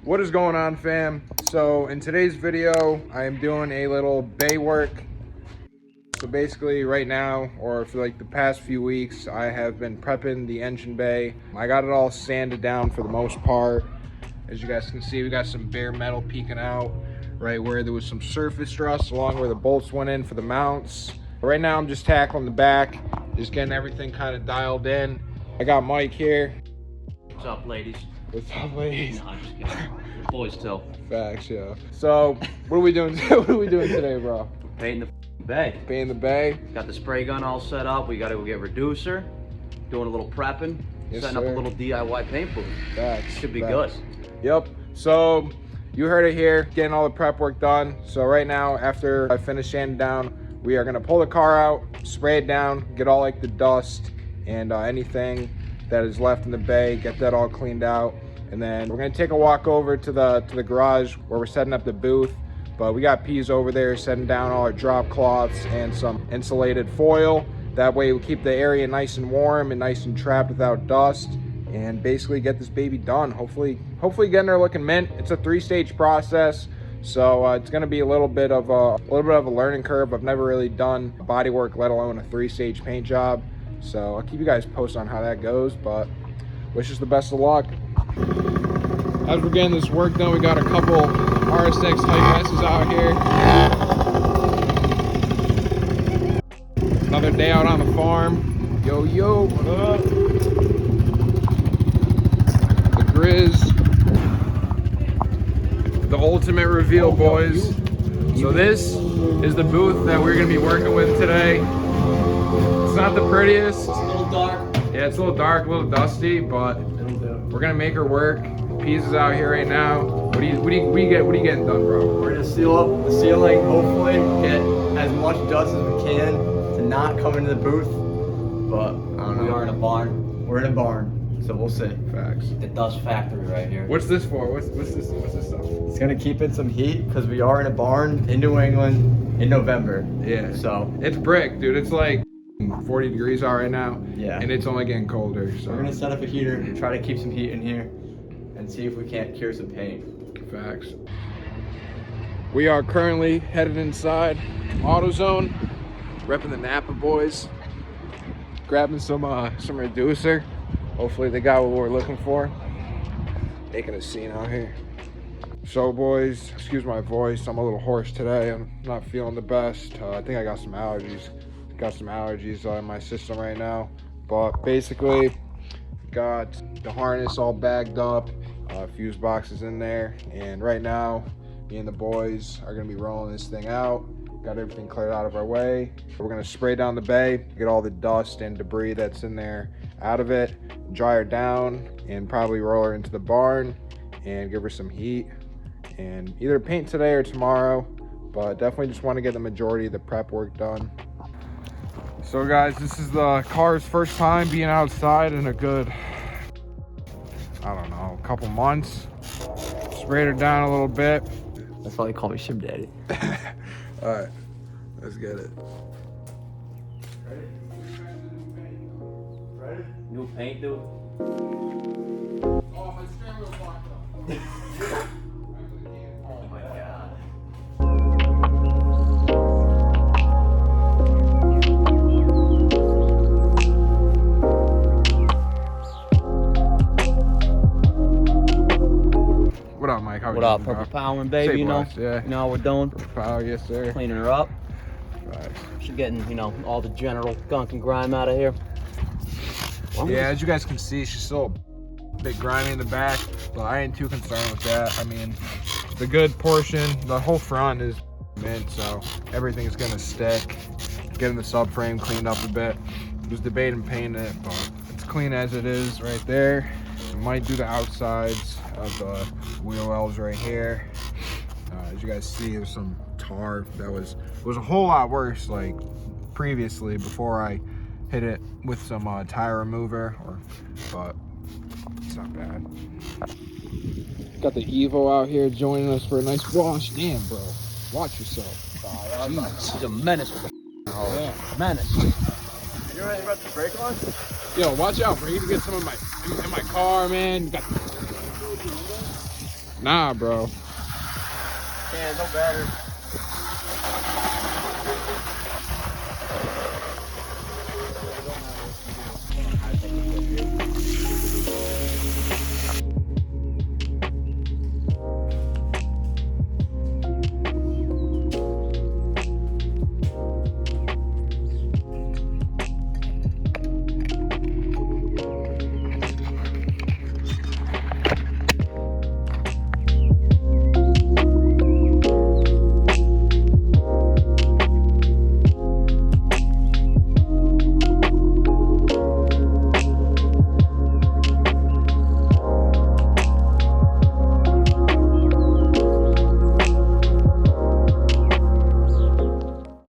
What is going on, fam? So in today's video, I am doing a little bay work. So basically right now, or for like the past few weeks, I have been prepping the engine bay. I got it all sanded down for the most part. As you guys can see, we got some bare metal peeking out right where there was some surface rust along where the bolts went in for the mounts. Right now I'm just tackling the back, just getting everything kind of dialed in. I got Mike here. What's up, ladies? What's up, ladies? No, I'm just kidding. We're boys still. Facts, yeah. So, what are we doing? What are we doing today, bro? Painting the bay. Painting the bay. Got the spray gun all set up. We got to go get reducer. Doing a little prepping. Yes, setting sir. up a little DIY paint booth. Facts. Should be Facts. good. Yep. So, you heard it here. Getting all the prep work done. So right now, after I finish sanding down, we are gonna pull the car out, spray it down, get all like the dust and anything that is left in the bay, get that all cleaned out. And then we're gonna take a walk over to the garage where we're setting up the booth. But we got P's over there setting down all our drop cloths and some insulated foil. That way we keep the area nice and warm and nice and trapped without dust, and basically get this baby done. Hopefully getting her looking mint. It's a 3-stage process, so it's gonna be a little bit of a learning curve. I've never really done body work, let alone a 3-stage paint job. So I'll keep you guys posted on how that goes, but wish us the best of luck. As we're getting this work done, we got a couple RSX Type S's out here. Another day out on the farm. Yo, yo, what up? The Grizz. The ultimate reveal, boys. So this is the booth that we're gonna be working with today. It's not the prettiest. It's a little dark. Yeah, it's a little dark, a little dusty, but we're gonna make her work. Peas is out here right now. What are you getting done, bro? We're gonna seal up the ceiling, hopefully get as much dust as we can to not come into the booth. But I don't know. We are in a barn. We're in a barn, so we'll see. Facts. The dust factory right here. What's this for? What's this stuff? It's gonna keep in some heat because we are in a barn in New England in November. Yeah. So It's brick, dude. It's like 40 degrees out right now. Yeah. And it's only getting colder. So we're gonna set up a heater and try to keep some heat in here and see if we can't cure some paint. Facts. We are currently headed inside AutoZone, repping the Napa boys, grabbing some reducer. Hopefully they got what we're looking for. Making a scene out here. So boys, excuse my voice, I'm a little hoarse today. I'm not feeling the best. I think I got some allergies. In my system right now. But basically, got the harness all bagged up, fuse boxes in there, and right now, me and the boys are gonna be rolling this thing out. Got everything cleared out of our way. We're gonna spray down the bay, get all the dust and debris that's in there out of it, dry her down, and probably roll her into the barn and give her some heat, and either paint today or tomorrow, but definitely just want to get the majority of the prep work done. So guys, this is the car's first time being outside in a good, I don't know, a couple months. Sprayed her down a little bit. That's why they call me Shim Daddy. All right, let's get it. Ready? New paint, dude. Oh, my steering wheel's locked up. Oh my god. What up, Mike? How What up, Purple Power, baby? Say You know, boss, yeah. you know how we're doing. Power, yes sir. Cleaning her up. Right. She's getting, you know, all the general gunk and grime out of here. Yeah, as you guys can see, she's still a bit grimy in the back, but I ain't too concerned with that. I mean, the good portion, the whole front is mint, so everything's gonna stick. Getting the subframe cleaned up a bit. Was debating painting it, but it's clean as it is right there. I might do the outsides of the wheel wells right here. As you guys see, there's some tar that was a whole lot worse like previously before I hit it with some tire remover, but it's not bad. Got the Evo out here joining us for a nice wash. Damn, bro, watch yourself. She's a menace with the Yeah. menace. You ready to rub the brake on? Yo, watch out, bro. You can get some in my car, man. Nah, bro. Yeah, no better.